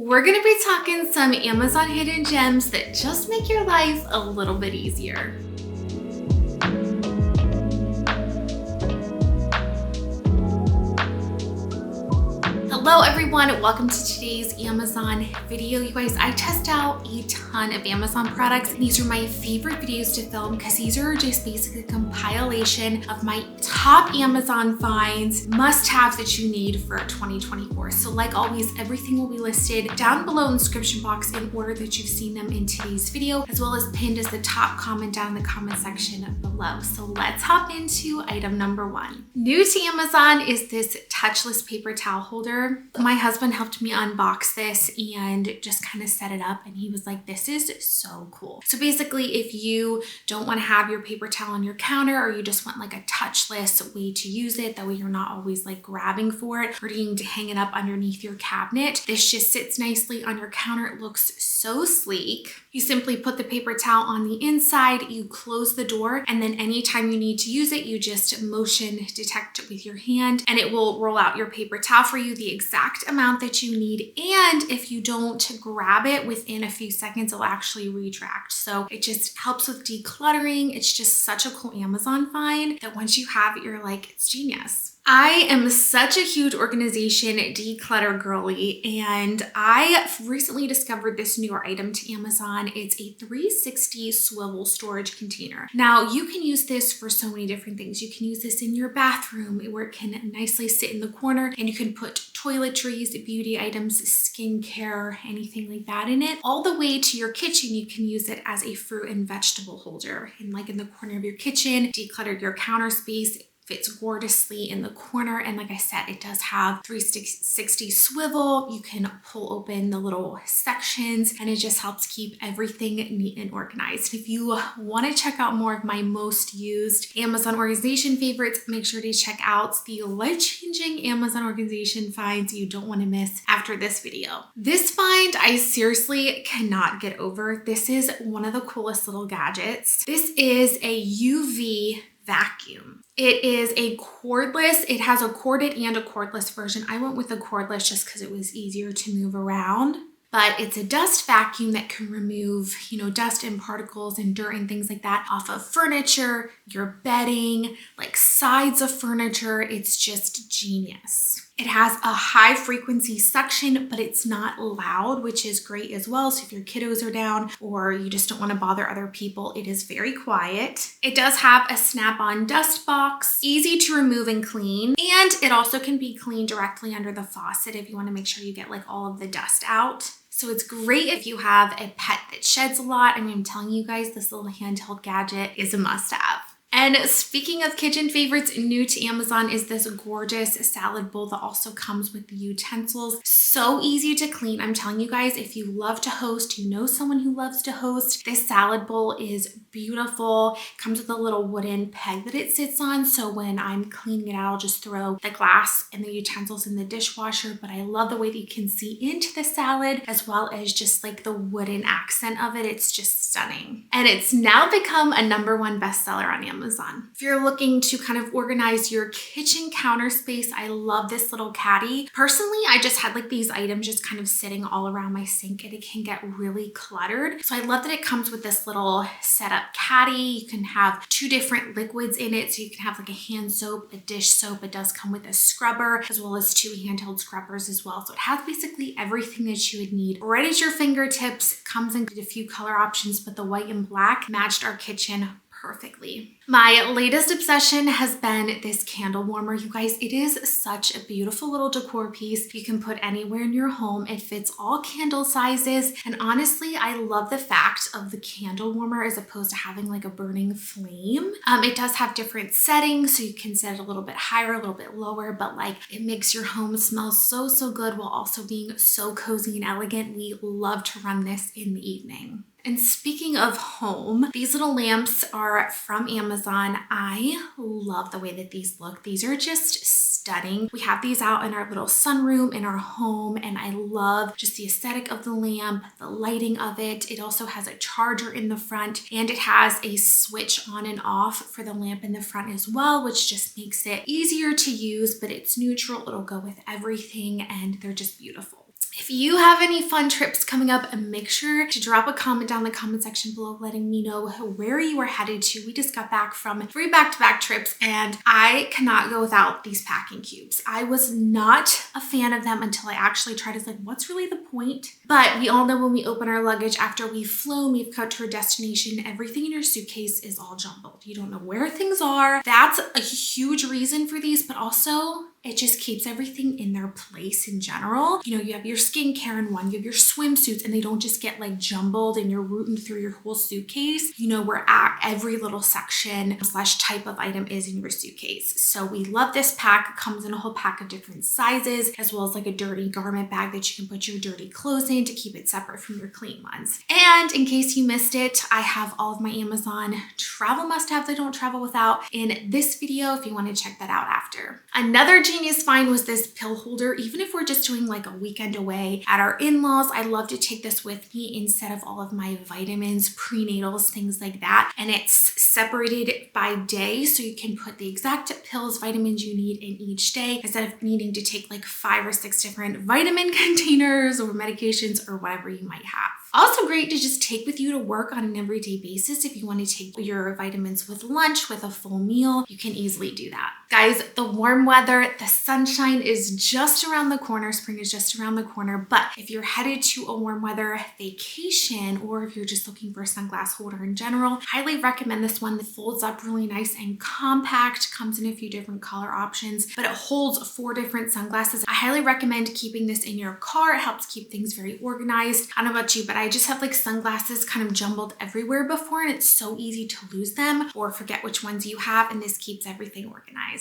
We're gonna be talking some Amazon hidden gems that just make your life a little bit easier. Hello everyone, welcome to today's Amazon video. You guys, I test out a ton of Amazon products. These are my favorite videos to film because these are just basically a compilation of my top Amazon finds, must-haves that you need for 2024. So like always, everything will be listed down below in the description box in order that you've seen them in today's video, as well as pinned as the top comment down in the comment section below. So let's hop into item number one. New to Amazon is this touchless paper towel holder. My husband helped me unbox this and just kind of set it up, and he was like, this is so cool. So basically, if you don't want to have your paper towel on your counter, or you just want like a touchless way to use it, that way you're not always like grabbing for it or needing to hang it up underneath your cabinet, this just sits nicely on your counter. It looks so sleek. You simply put the paper towel on the inside, you close the door, and then anytime you need to use it, you just motion detect it with your hand and it will roll out your paper towel for you, the exact amount that you need. And if you don't grab it within a few seconds, it'll actually retract. So it just helps with decluttering. It's just such a cool Amazon find that once you have it, you're like, it's genius. I am such a huge organization declutter girly, and I recently discovered this newer item to Amazon. It's a 360 swivel storage container. Now you can use this for so many different things. You can use this in your bathroom where it can nicely sit in the corner, and you can put toiletries, beauty items, skincare, anything like that in it. All the way to your kitchen, you can use it as a fruit and vegetable holder. And like in the corner of your kitchen, declutter your counter space, fits gorgeously in the corner. And like I said, it does have 360 swivel. You can pull open the little sections and it just helps keep everything neat and organized. If you want to check out more of my most used Amazon organization favorites, make sure to check out the life-changing Amazon organization finds you don't want to miss after this video. This find I seriously cannot get over. This is one of the coolest little gadgets. This is a UV vacuum. It is a cordless. It has a corded and a cordless version. I went with the cordless just because it was easier to move around. But it's a dust vacuum that can remove, dust and particles and dirt and things like that off of furniture, your bedding, like sides of furniture. It's just genius. It has a high frequency suction, but it's not loud, which is great as well. So if your kiddos are down or you just don't want to bother other people, it is very quiet. It does have a snap-on dust box, easy to remove and clean. And it also can be cleaned directly under the faucet if you want to make sure you get like all of the dust out. So it's great if you have a pet that sheds a lot. I mean, I'm telling you guys, this little handheld gadget is a must-have. And speaking of kitchen favorites, new to Amazon is this gorgeous salad bowl that also comes with the utensils. So easy to clean. I'm telling you guys, if you love to host, you know someone who loves to host, this salad bowl is beautiful. It comes with a little wooden peg that it sits on. So when I'm cleaning it out, I'll just throw the glass and the utensils in the dishwasher. But I love the way that you can see into the salad, as well as just like the wooden accent of it. It's just stunning. And it's now become a #1 bestseller on Amazon. If you're looking to kind of organize your kitchen counter space, I love this little caddy. Personally, I just had like these items just kind of sitting all around my sink and it can get really cluttered. So I love that it comes with this little setup caddy. You can have 2 different liquids in it. So you can have like a hand soap, a dish soap. It does come with a scrubber as well as 2 handheld scrubbers as well. So it has basically everything that you would need right at your fingertips. It comes in a few color options, but the white and black matched our kitchen perfectly. My latest obsession has been this candle warmer. You guys, it is such a beautiful little decor piece you can put anywhere in your home. It fits all candle sizes. And honestly, I love the fact of the candle warmer as opposed to having like a burning flame. It does have different settings, so you can set it a little bit higher, a little bit lower, but like it makes your home smell so, so good while also being so cozy and elegant. We love to run this in the evening. And speaking of home, these little lamps are from Amazon. I love the way that these look. These are just stunning. We have these out in our little sunroom in our home, and I love just the aesthetic of the lamp, the lighting of it. It also has a charger in the front, and it has a switch on and off for the lamp in the front as well, which just makes it easier to use, but it's neutral. It'll go with everything, and they're just beautiful. If you have any fun trips coming up, make sure to drop a comment down in the comment section below letting me know where you are headed to. We just got back from 3 back-to-back trips and I cannot go without these packing cubes. I was not a fan of them until I actually tried. It's like, what's really the point? But we all know when we open our luggage after we've flown, we've got to our destination, everything in your suitcase is all jumbled. You don't know where things are. That's a huge reason for these, but also it just keeps everything in their place in general. You know, you have your skincare in one, you have your swimsuits, and they don't just get like jumbled and you're rooting through your whole suitcase. You know where every little section / type of item is in your suitcase. So we love this pack. It comes in a whole pack of different sizes, as well as like a dirty garment bag that you can put your dirty clothes in to keep it separate from your clean ones. And in case you missed it, I have all of my Amazon travel must-haves I don't travel without in this video if you want to check that out after. Another genius find was this pill holder. Even if we're just doing like a weekend away at our in-laws, I love to take this with me instead of all of my vitamins, prenatals, things like that. And it's separated by day, so you can put the exact pills, vitamins you need in each day instead of needing to take like 5 or 6 different vitamin containers or medications or whatever you might have. Also great to just take with you to work on an everyday basis. If you want to take your vitamins with lunch, with a full meal, you can easily do that. Guys, the warm weather, the sunshine is just around the corner. Spring is just around the corner. But if you're headed to a warm weather vacation, or if you're just looking for a sunglass holder in general, highly recommend this one. It folds up really nice and compact, comes in a few different color options, but it holds 4 different sunglasses. I highly recommend keeping this in your car. It helps keep things very organized. I don't know about you, but I just have like sunglasses kind of jumbled everywhere before, and it's so easy to lose them or forget which ones you have, and this keeps everything organized.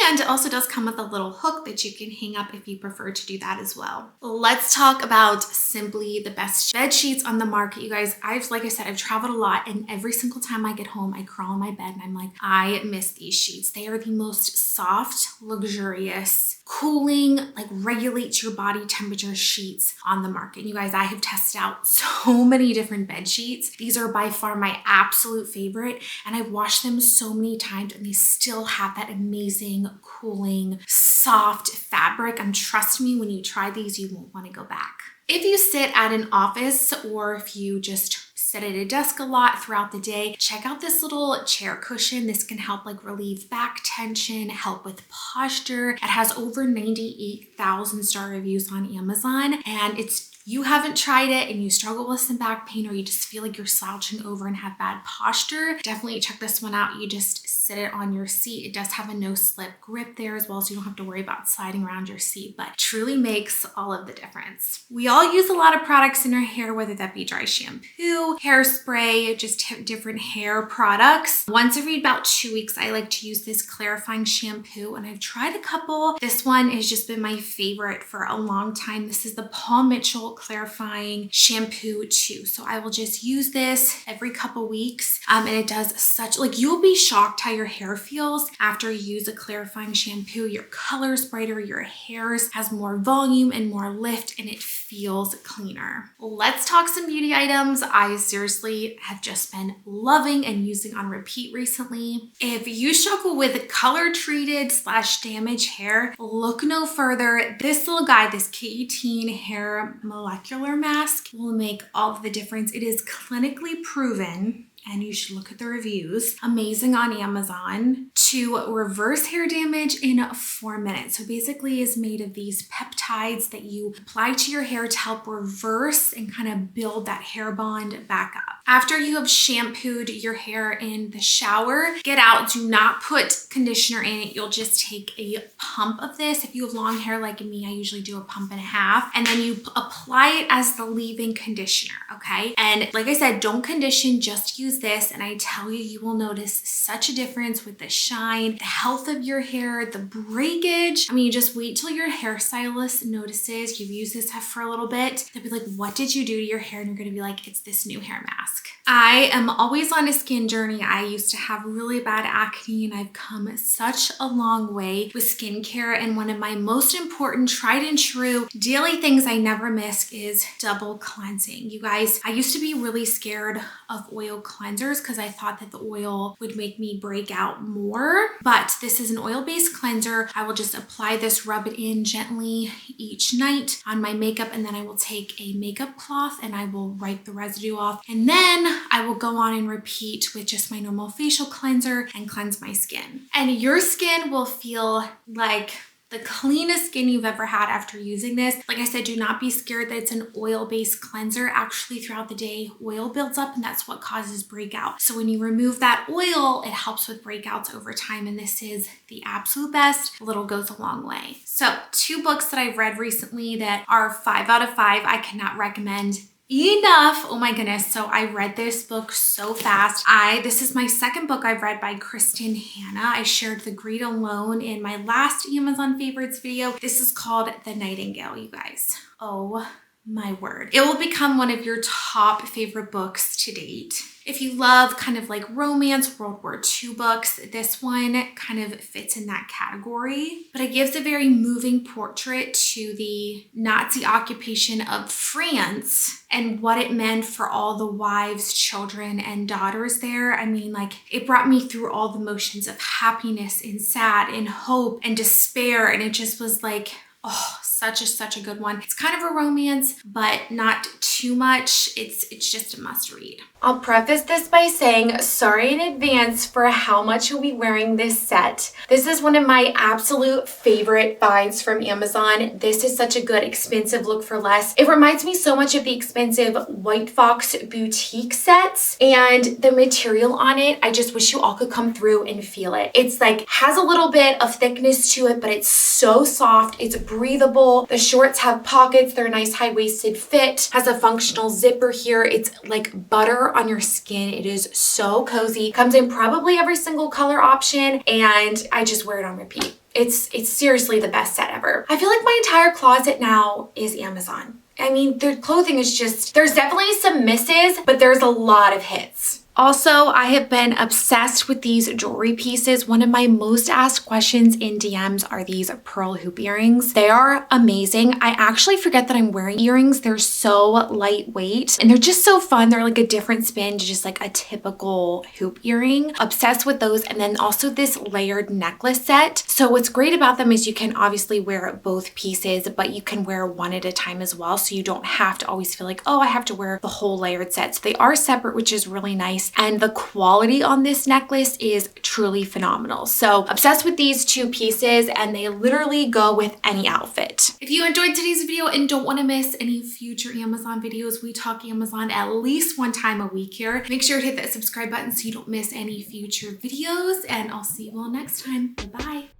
And it also does come with a little hook that you can hang up if you prefer to do that as well. Let's talk about simply the best bed sheets on the market. You guys, like I said, I've traveled a lot, and every single time I get home, I crawl in my bed and I'm like, I miss these sheets. They are the most soft, luxurious, cooling, like regulates your body temperature sheets on the market. You guys, I have tested out so many different bed sheets. These are by far my absolute favorite, and I've washed them so many times and they still have that amazing, cooling, soft fabric. And trust me, when you try these, you won't want to go back. If you sit at an office or if you just sit at a desk a lot throughout the day, check out this little chair cushion. This can help like relieve back tension, help with posture. It has over 98,000 star reviews on Amazon, and you haven't tried it and you struggle with some back pain, or you just feel like you're slouching over and have bad posture, definitely check this one out. You just sit it on your seat. It does have a no slip grip there as well, so you don't have to worry about sliding around your seat, but truly makes all of the difference. We all use a lot of products in our hair, whether that be dry shampoo, hairspray, just different hair products. Once every about 2 weeks, I like to use this clarifying shampoo, and I've tried a couple. This one has just been my favorite for a long time. This is the Paul Mitchell clarifying shampoo too. So I will just use this every couple weeks, and it does such, like, you'll be shocked how your hair feels after you use a clarifying shampoo. Your color's brighter, your hair has more volume and more lift, and it feels cleaner. Let's talk some beauty items I seriously have just been loving and using on repeat recently. If you struggle with color treated / damaged hair, look no further. This little guy, this K18 hair molecular mask, will make all of the difference. It is clinically proven, and you should look at the reviews, amazing on Amazon, to reverse hair damage in 4 minutes. So basically is made of these peptides that you apply to your hair to help reverse and kind of build that hair bond back up. After you have shampooed your hair in the shower, get out, do not put conditioner in it. You'll just take a pump of this. If you have long hair like me, I usually do a pump and a half, and then you apply it as the leave-in conditioner, okay? And like I said, don't condition, just use this, and I tell you, you will notice such a difference with the shine, the health of your hair, the breakage. I mean, you just wait till your hairstylist notices you've used this for a little bit. They'll be like, what did you do to your hair? And you're gonna be like, it's this new hair mask. mask. I am always on a skin journey. I used to have really bad acne and I've come such a long way with skincare, and one of my most important tried and true daily things I never miss is double cleansing. You guys, I used to be really scared of oil cleansers because I thought that the oil would make me break out more, but this is an oil-based cleanser. I will just apply this, rub it in gently each night on my makeup, and then I will take a makeup cloth and I will wipe the residue off, and then I will go on and repeat with just my normal facial cleanser and cleanse my skin. And your skin will feel like the cleanest skin you've ever had after using this. Like I said, do not be scared that it's an oil-based cleanser. Actually, throughout the day, oil builds up and that's what causes breakout. So when you remove that oil, it helps with breakouts over time, and this is the absolute best. A little goes a long way. So 2 books that I've read recently that are 5 out of 5. I cannot recommend enough. Oh my goodness. So I read this book so fast. This is my 2nd book I've read by Kristen Hanna. I shared The Great Alone in my last Amazon favorites video. This is called The Nightingale, you guys. Oh my word. It will become one of your top favorite books to date. If you love kind of like romance, World War II books, this one kind of fits in that category, but it gives a very moving portrait to the Nazi occupation of France and what it meant for all the wives, children, and daughters there. I mean, like, it brought me through all the motions of happiness and sad and hope and despair, and it just was like, oh, such a good one. It's kind of a romance, but not too much. It's just a must read. I'll preface this by saying sorry in advance for how much you'll be wearing this set. This is one of my absolute favorite finds from Amazon. This is such a good expensive look for less. It reminds me so much of the expensive White Fox boutique sets, and the material on it, I just wish you all could come through and feel it. It's like, has a little bit of thickness to it, but it's so soft. It's breathable. The shorts have pockets. They're a nice high-waisted fit. Has a functional zipper here. It's like butter on your skin. It is so cozy. Comes in probably every single color option, and I just wear it on repeat. It's seriously the best set ever. I feel like my entire closet now is Amazon. I mean, their clothing is just, there's definitely some misses, but there's a lot of hits. Also, I have been obsessed with these jewelry pieces. One of my most asked questions in DMs are these pearl hoop earrings. They are amazing. I actually forget that I'm wearing earrings. They're so lightweight and they're just so fun. They're like a different spin to just like a typical hoop earring. Obsessed with those. And then also this layered necklace set. So what's great about them is you can obviously wear both pieces, but you can wear one at a time as well. So you don't have to always feel like, oh, I have to wear the whole layered set. So they are separate, which is really nice. And the quality on this necklace is truly phenomenal. So obsessed with these 2 pieces, and they literally go with any outfit. If you enjoyed today's video and don't want to miss any future Amazon videos, we talk Amazon at least 1 time a week here. Make sure to hit that subscribe button so you don't miss any future videos, and I'll see you all next time. Bye-bye.